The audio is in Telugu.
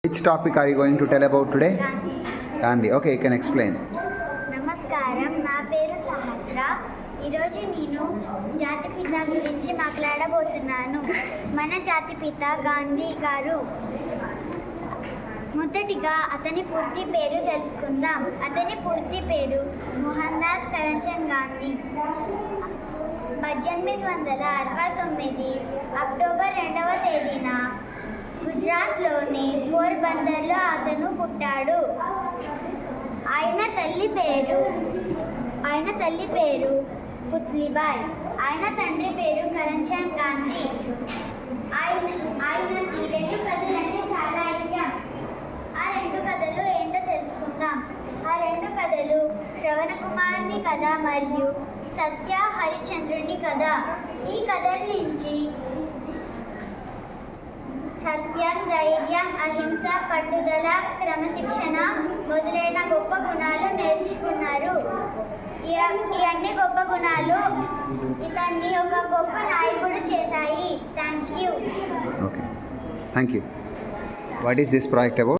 Which topic are you going to tell about today? Gandhi. Okay, you can explain. నమస్కారం, నా పేరు సహస్ర. ఈరోజు నేను జాతిపిత గురించి మాట్లాడబోతున్నాను. మన జాతిపిత గాంధీ గారు. మొదటిగా అతని పూర్తి పేరు తెలుసుకుందాం. అతని పూర్తి పేరు మోహన్ దాస్ కరంచంద్ గాంధీ. 1869 అక్టోబర్ 2వ తేదీన గుజరాత్లోని పోర్బందర్లో అతను పుట్టాడు. ఆయన తల్లి పేరు పుత్లీబాయ్. ఆయన తండ్రి పేరు కరంచంద్ గాంధీ. ఆయనకి 2 కథలు అంటే చాలా ఇష్టం. ఆ 2 కథలు ఏంటో తెలుసుకుందాం. ఆ 2 కథలు శ్రవణ కుమార్ని కథ మరియు సత్య హరిశ్చంద్రుని కథ. ఈ కథల నుంచి సత్యం, ధైర్యం, అహింస, పట్టుదల, క్రమశిక్షణ మొదలైన గొప్ప గుణాలు నేర్చుకున్నారు. ఈ అన్ని గొప్ప గుణాలు ఇతన్ని ఒక గొప్ప నాయకుడు చేశాయి. Thank you. Okay. Thank you. What is this project about?